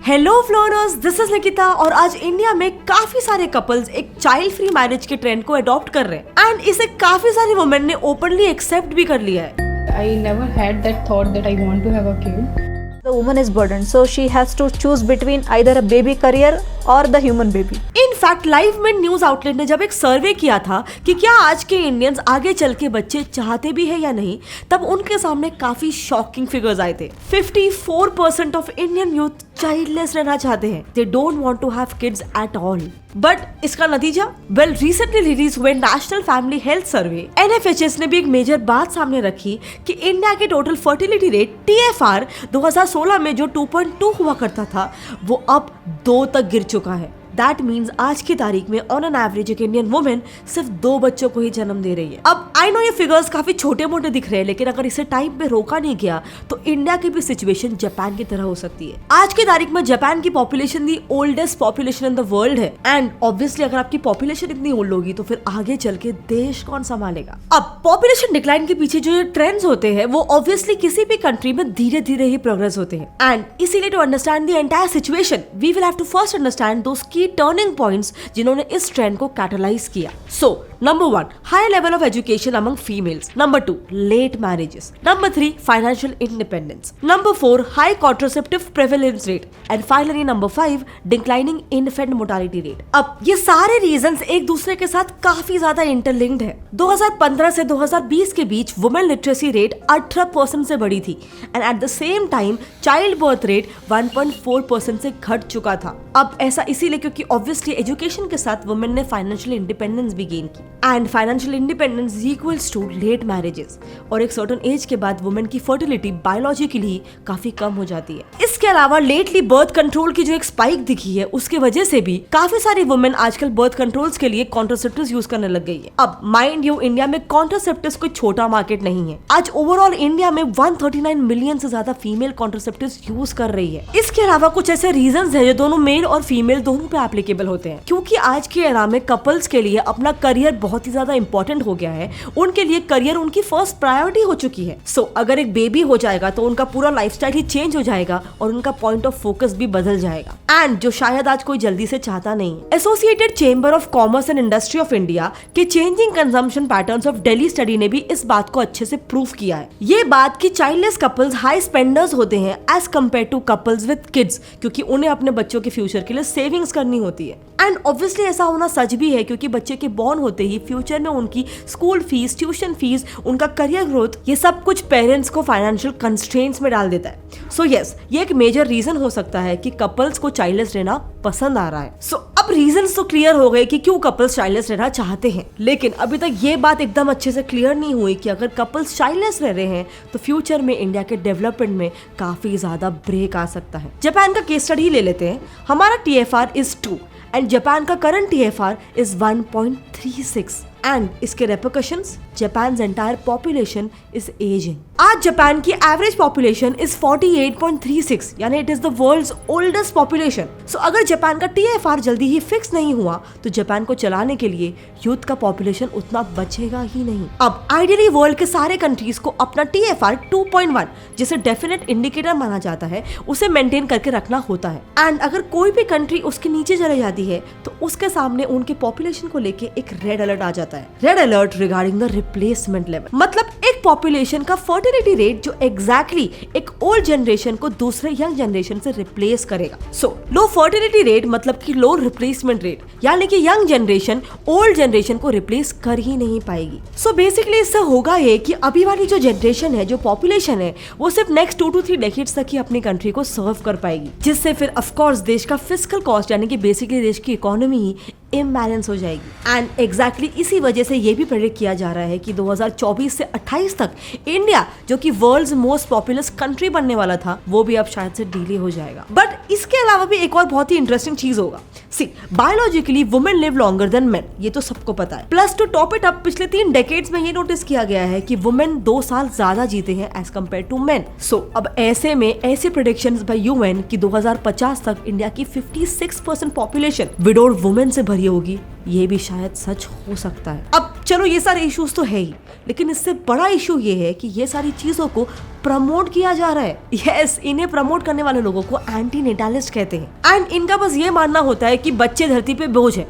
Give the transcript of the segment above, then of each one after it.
Hello फ्लोनर्स, this is Nikita और आज India में काफी सारे कपल्स एक चाइल्ड फ्री मैरिज के ट्रेंड को अडॉप्ट कर रहे हैं एंड इसे काफी सारी वुमेन ने ओपनली एक्सेप्ट भी कर लिया है। I never had that thought that I want to have a kid. The woman is burdened, so she has to choose between either a baby career or the human baby. In fact live में news outlet ने जब एक सर्वे किया था कि क्या आज के इंडियंस आगे चल के बच्चे चाहते भी है या नहीं, तब उनके सामने काफी शॉकिंग फिगर्स आए थे। 54% ऑफ इंडियन यूथ चाइल्डलेस रहना चाहते हैं। They don't want to have kids at all. But इसका नतीजा वेल रिसेंटली रिलीज हुए national family health survey NFHS ने भी एक मेजर बात सामने रखी कि इंडिया के टोटल फर्टिलिटी रेट TFR 2016 में जो 2.2 हुआ करता था वो अब 2 तक गिर चुका है। दैट मीन्स आज की तारीख में ऑन एन एवरेज एक इंडियन वुमेन सिर्फ 2 बच्चों को ही जन्म दे रही है। अब आई नो ये फिगर्स काफी छोटे मोटे दिख रहे हैं, लेकिन अगर इसे टाइम पे रोका नहीं गया तो इंडिया की भी सिचुएशन जापान की तरह हो सकती है। आज की तारीख में जापान की population the oldest population in the world है एंड ऑब्वियसली अगर आपकी पॉपुलेशन इतनी ओल्ड होगी तो फिर आगे चल के देश कौन संभालेगा। अब पॉपुलेशन डिक्लाइन के पीछे जो ट्रेंड्स होते हैं वो ऑब्वियसली किसी भी कंट्री में धीरे धीरे ही प्रोग्रेस होते हैं एंड इसीलिए to understand the entire situation we will have to first understand those की टर्निंग पॉइंट्स जिन्होंने इस ट्रेंड को कैटलाइज किया। So number 1, high level of education among females. Number 2, late marriages. Number 3, financial independence. Number 4, high contraceptive prevalence rate and finally number 5, declining infant mortality rate. अब ये सारे reasons एक दूसरे के साथ काफी ज्यादा इंटरलिंक्ड है। 2015 से 2020 के बीच वुमेन लिटरेसी रेट 18% से बढ़ी थी and at the same time child birth rate 1.4% से घट चुका था। अब ऐसा इसीलिए क्योंकि ऑब्वियसली एजुकेशन के साथ वुमेन ने फाइनेंशियल इंडिपेंडेंस भी गेन की and financial independence equals to late marriages और एक सर्टेन एज के बाद वुमेन की फर्टिलिटी बायोलॉजिकली काफी कम हो जाती है। इसके अलावा लेटली बर्थ कंट्रोल की जो एक स्पाइक दिखी है उसके वजह से भी काफी सारी वुमेन आजकल बर्थ कंट्रोल्स के लिए कॉन्ट्रासेप्टिव्स यूज करने लग गई है। अब माइंड यू, इंडिया में कॉन्ट्रासेप्टिव्स कोई छोटा मार्केट नहीं है। आज ओवरऑल इंडिया में 139 मिलियन से ज्यादा फीमेल कॉन्ट्रासेप्टिव्स यूज कर रही है। इसके अलावा कुछ ऐसे रीजंस है जो दोनों मेल और फीमेल दोनों पे एप्लीकेबल होते हैं, क्योंकि आज के एरा में कपल्स के लिए अपना करियर बहुत ही ज्यादा इंपॉर्टेंट हो गया है। उनके लिए करियर उनकी फर्स्ट प्रायोरिटी हो चुकी है। सो अगर एक बेबी हो जाएगा तो उनका पूरा लाइफस्टाइल ही चेंज हो जाएगा और उनका पॉइंट ऑफ फोकस भी बदल जाएगा एंड जो शायद आज कोई जल्दी से चाहता नहीं। Associated chamber of commerce and industry of India के changing consumption patterns of Delhi study ने भी इस बात को अच्छे से प्रूव किया है। ये बात कि चाइल्डलेस कपल्स हाई स्पेंडर्स होते हैं as compare to couples with kids, क्योंकि उन्हें अपने बच्चों के फ्यूचर के लिए सेविंग्स करनी होती है एंड ऑब्वियसली ऐसा होना सच भी है क्योंकि बच्चे के बॉर्न होते ही फ्यूचर में उनकी स्कूल फीस, ट्यूशन फीस, उनका करियर ग्रोथ, ये सब कुछ पेरेंट्स को फाइनेंशियल कंस्ट्रेंट्स में डाल देता है। सो यस, ये एक मेजर रीजन हो सकता है कि कपल्स को चाइल्डलेस रहना पसंद आ रहा है। सो अब रीजंस तो क्लियर हो गए कि क्यों कपल्स चाइल्डलेस रहना चाहते हैं, लेकिन अभी तक ये बात एकदम अच्छे से क्लियर नहीं हुई कि अगर कपल्स चाइल्डलेस रह रहे हैं तो फ्यूचर में इंडिया के डेवलपमेंट में काफी ज्यादा ब्रेक आ सकता है। जापान का केस स्टडी ले लेते हैं। हमारा TFR इज 2 एंड जापान का करंट TFR इज 1.36 एंड इसके repercussions, Japan's entire population is aging. आज जापान की एवरेज पॉपुलेशन इज 48.36 यानी it is the world's oldest population. So अगर जापान का TFR जल्दी ही फिक्स नहीं हुआ तो जापान को चलाने के लिए यूथ का पॉपुलेशन उतना बचेगा ही नहीं। अब आइडियली वर्ल्ड के सारे कंट्रीज को अपना TFR 2.1 जिसे डेफिनेट इंडिकेटर माना जाता है उसे मेंटेन करके रखना होता है एंड अगर कोई भी कंट्री उसके नीचे चले जाती है तो उसके सामने उनके पॉपुलेशन को लेके एक रेड अलर्ट आ जाता है। Red alert regarding the replacement level, मतलब एक पॉपुलेशन का फर्टिलिटी रेट जो एग्जैक्टली एक ओल्ड जनरेशन को दूसरे यंग जनरेशन से रिप्लेस करेगा। सो लो फर्टिलिटी रेट मतलब कि लो रिप्लेसमेंट रेट, यानी कि यंग जनरेशन ओल्ड जनरेशन को रिप्लेस कर ही नहीं पाएगी। सो बेसिकली इससे होगा ये कि अभी वाली जो जनरेशन है, जो पॉपुलेशन है, वो सिर्फ नेक्स्ट 2 to 3 डेकेड्स तक ही अपनी कंट्री को सर्व कर पाएगी, जिससे फिर ऑफकोर्स देश का फिस्कल कॉस्ट यानी कि बेसिकली देश की इकोनॉमी ही इम्बैलेंस हो जाएगी एंड एग्जैक्टली इसी वजह से ये भी प्रेडिक्ट किया जा रहा है कि 2024 से 28 तक इंडिया जो कि वर्ल्ड्स मोस्ट पॉपुलस कंट्री बनने वाला था वो भी अब शायद से डिले हो जाएगा। बट इसके अलावा भी एक और बहुत ही इंटरेस्टिंग चीज होगा। See, biologically women live longer than men, ये तो सबको पता है। Plus to top it up पिछले 3 डेकेड्स में ये नोटिस किया गया है कि वुमेन 2 साल ज्यादा जीते हैं एज कम्पेयर टू मेन। सो अब ऐसे में ऐसे प्रेडिक्शंस बाय UN कि 2050 तक इंडिया की 56% पॉपुलेशन विडोड वुमेन से भरी होगी, ये भी शायद सच हो सकता है। अब चलो ये सारे इश्यूज तो है ही, लेकिन इससे बड़ा इशू ये है कि ये सारी चीजों को प्रमोट किया जा रहा है। यस, इन्हें प्रमोट करने वाले लोगों को एंटी नेटालिस्ट कहते हैं एंड इनका बस ये मानना होता है कि बच्चे धरती पे बोझ है।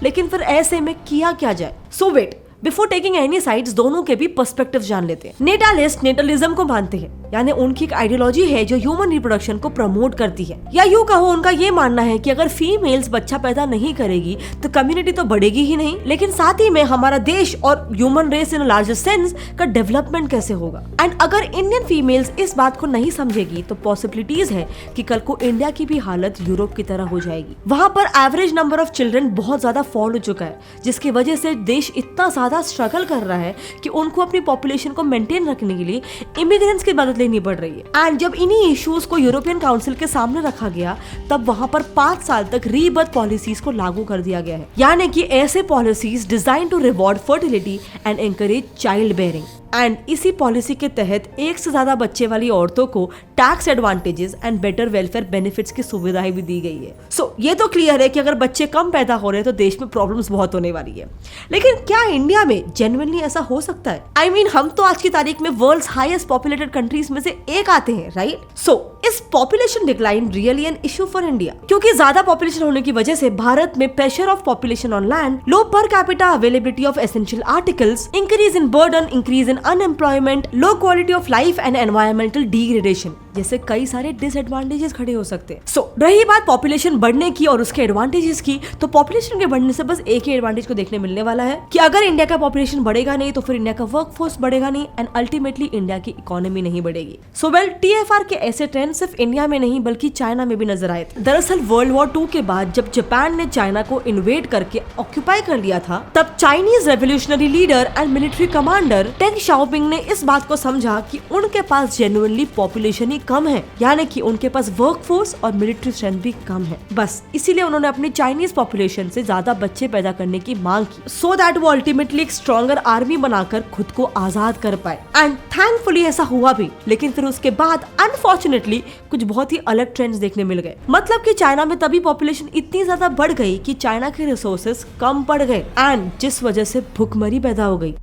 लेकिन फिर ऐसे में किया क्या जाए? So wait, before taking any sides, दोनों के भी पर्सपेक्टिव जान लेते हैं। नेटालिस्ट नेटलिज्म को मानते हैं, यानी उनकी एक आइडियोलॉजी है जो ह्यूमन रिप्रोडक्शन को प्रमोट करती है, या यूं कहो उनका ये मानना है कि अगर फीमेल्स बच्चा पैदा नहीं करेगी तो कम्युनिटी तो बढ़ेगी ही नहीं, लेकिन साथ ही में हमारा देश और human race in larger sense का डेवलपमेंट कैसे होगा। एंड अगर इंडियन फीमेल्स इस बात को नहीं समझेगी तो पॉसिबिलिटीज है कि कल को इंडिया की भी हालत यूरोप की तरह हो जाएगी। वहाँ पर एवरेज नंबर ऑफ चिल्ड्रन बहुत ज्यादा फॉल हो चुका है, जिसकी वजह से देश इतना ज्यादा स्ट्रगल कर रहा है कि उनको अपनी पॉपुलेशन को मेंटेन रखने के लिए इमिग्रेंट्स की मदद लेनी पड़ रही है। एंड जब इन्हीं इश्यूज को यूरोपियन काउंसिल के सामने रखा गया, तब वहां पर 5 साल तक रीबर्थ पॉलिसीज को लागू कर दिया गया है, यानी कि ऐसे policies design to reward fertility and encourage child bearing. And इसी पॉलिसी के तहत एक से ज्यादा बच्चे वाली औरतों को tax advantages and better welfare benefits की सुविधाएं भी दी गई है। सो ये तो क्लियर है कि अगर बच्चे कम पैदा हो रहे हैं तो देश में प्रॉब्लम्स बहुत होने वाली है। लेकिन क्या इंडिया में जेन्युइनली ऐसा हो सकता है? I mean, हम तो आज की तारीख में वर्ल्ड्स हाईएस्ट पॉपुलेटेड कंट्रीज में से एक आते हैं, राइट? सो इस population decline really an issue for India, क्योंकि ज्यादा पॉपुलेशन होने की वजह से भारत में pressure of population on land, low per capita availability of essential articles, increase in burden, increase in unemployment, low quality of life and environmental degradation जैसे कई सारे डिसएडवांटेजेस खड़े हो सकते हैं। सो रही बात पॉपुलेशन बढ़ने की और उसके एडवांटेजेस की, तो पॉपुलेशन के बढ़ने से बस एक ही एडवांटेज को देखने मिलने वाला है कि अगर इंडिया का पॉपुलेशन बढ़ेगा नहीं तो फिर इंडिया का वर्कफोर्स बढ़ेगा नहीं एंड अल्टीमेटली इंडिया की इकोनॉमी नहीं बढ़ेगी। सो वेल, TFR के ऐसे ट्रेंड सिर्फ इंडिया में नहीं बल्कि चाइना में भी नजर आए थे। दरअसल वर्ल्ड वॉर 2 के बाद जब जापान ने चाइना को इन्वेड करके ऑक्यूपाई कर लिया था, तब Chinese revolutionary leader and military commander Deng Xiaoping ने इस बात को समझा कि उनके पास जेन्युइनली पॉपुलेशन ही कम है, यानी कि उनके पास वर्कफोर्स और मिलिट्री स्ट्रेंथ भी कम है। बस इसीलिए उन्होंने अपनी चाइनीज पॉपुलेशन से ज्यादा बच्चे पैदा करने की मांग की, सो दैट वो अल्टीमेटली एक स्ट्रॉन्गर आर्मी बनाकर खुद को आजाद कर पाए। एंड थैंकफुली ऐसा हुआ भी, लेकिन फिर उसके बाद अनफॉर्चुनेटली कुछ बहुत ही अलग ट्रेंड्स देखने मिल गए। मतलब कि चाइना में तभी पॉपुलेशन इतनी ज्यादा बढ़ गई कि चाइना के रिसोर्सेस कम पड़ गए एंड जिस वजह से भुखमरी पैदा हो गई।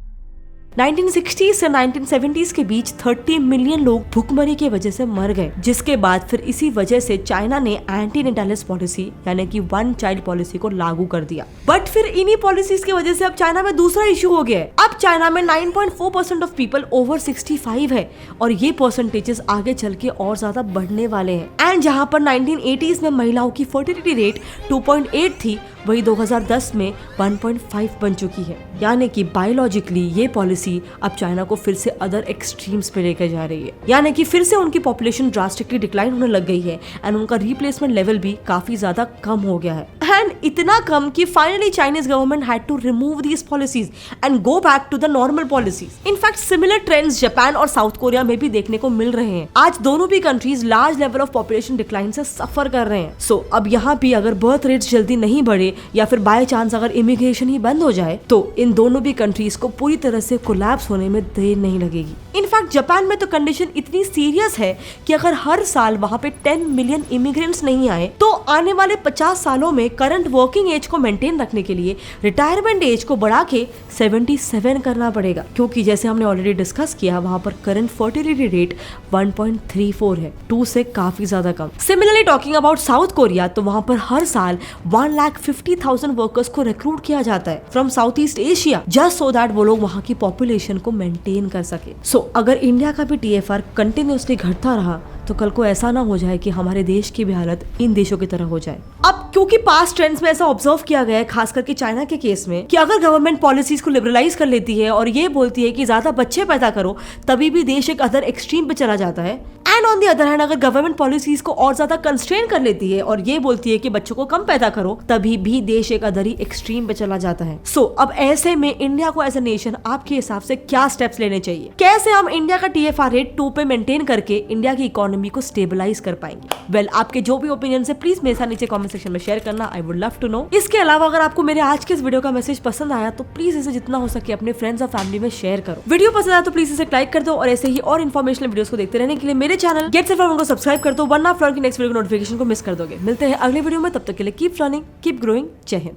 1960s से 1970s के बीच 30 मिलियन लोग भुखमरी की वजह से मर गए, जिसके बाद फिर इसी वजह से चाइना ने एंटी नेटालिस्ट पॉलिसी यानी कि वन चाइल्ड पॉलिसी को लागू कर दिया। बट फिर इन्हीं पॉलिसीज की वजह से अब चाइना में दूसरा इशू हो गया है। अब चाइना में 9.4% ऑफ पीपल ओवर 65 है और ये परसेंटेजेस आगे चल के और ज्यादा बढ़ने वाले हैं। एंड जहाँ पर 1980s में महिलाओं की फर्टिलिटी रेट 2.8 थी, वही 2010 में 1.5 बन चुकी है, यानी कि बायोलॉजिकली ये पॉलिसी अब चाइना को फिर से अदर एक्सट्रीम्स पे लेकर जा रही है, यानी कि फिर से उनकी पॉपुलेशन ड्रास्टिकली डिक्लाइन होने लग गई है एंड उनका रिप्लेसमेंट लेवल भी काफी ज्यादा कम हो गया है। एंड इतना कम कि finally Chinese government had to remove these policies and go back to the normal policies. In fact similar trends Japan और साउथ कोरिया में भी देखने को मिल रहे हैं। आज दोनों भी countries large level of population decline से सफर कर रहे हैं। सो अब यहाँ भी अगर बर्थ रेट्स जल्दी नहीं बढ़े या फिर बाय चांस अगर इमिग्रेशन ही बंद हो जाए तो इन दोनों भी कंट्रीज को पूरी तरह से कोलैप्स होने में देर नहीं लगेगी। इनफैक्ट जापान में तो कंडीशन इतनी सीरियस है कि अगर हर साल वहाँ पे 10 मिलियन इमिग्रेंट्स नहीं आए तो आने वाले 50 सालों में करंट वर्किंग एज को मेंटेन रखने के लिए रिटायरमेंट एज को बढ़ा के 77 करना पड़ेगा, क्योंकि जैसे हमने ऑलरेडी डिस्कस किया वहाँ पर करंट फर्टिलिटी रेट 1.34 है, 2 से काफी ज्यादा कम। Similarly talking about South Korea, तो वहाँ पर हर साल 1,50,000 वर्कर्स को रिक्रूट किया जाता है from south east Asia, just so that वो लोग वहाँ की पॉपुलेशन को मेंटेन कर सके। सो अगर इंडिया का भी TFR कंटिन्यूसली घटता रहा तो कल को ऐसा ना हो जाए कि हमारे देश की भी हालत इन देशों की तरह हो जाए। अब क्योंकि पास्ट ट्रेंड्स में ऐसा ऑब्जर्व किया गया है, खास करके चाइना के केस में, कि अगर गवर्नमेंट पॉलिसीज को लिबरलाइज कर लेती है और ये बोलती है कि ज्यादा बच्चे पैदा करो, तभी भी देश एक अदर एक्सट्रीम पे चला जाता है। And on the other hand अगर गवर्नमेंट पॉलिसीज को और ज्यादा कंस्ट्रेन कर लेती है और ये बोलती है कि बच्चों को कम पैदा करो, तभी भी देश एक अदर ही एक्सट्रीम पे चला जाता है। सो अब ऐसे में इंडिया को एज ए नेशन आपके हिसाब से क्या स्टेप्स लेने चाहिए? कैसे हम इंडिया का TFR रेट 2 पे मेंटेन करके इंडिया की इकोनॉमी को स्टेबलाइज कर पाएंगे? वेल, आपके जो भी ओपिनियन है प्लीज मेरे साथ नीचे कमेंट सेक्शन में शेयर करना, I would love to know. इसके अलावा अगर आपको मेरे आज के इस वीडियो का मैसेज पसंद आया तो प्लीज इसे जितना हो सके अपने फ्रेंड्स और फैमिली में शेयर करो। वीडियो पसंद आया तो प्लीज इसे लाइक कर दो और ऐसे ही और इन्फॉर्मेशनल वीडियोस को देखते रहने के लिए मेरे चैनल गेट सेट फ्रॉम को सब्सक्राइब कर दो, वरना फ्लॉर की नेक्स्ट वीडियो की नोटिफिकेशन को मिस कर दोगे। मिलते हैं अगले वीडियो में, तब तक के लिए कीप लर्निंग, कीप ग्रोइंग। जय हिंद।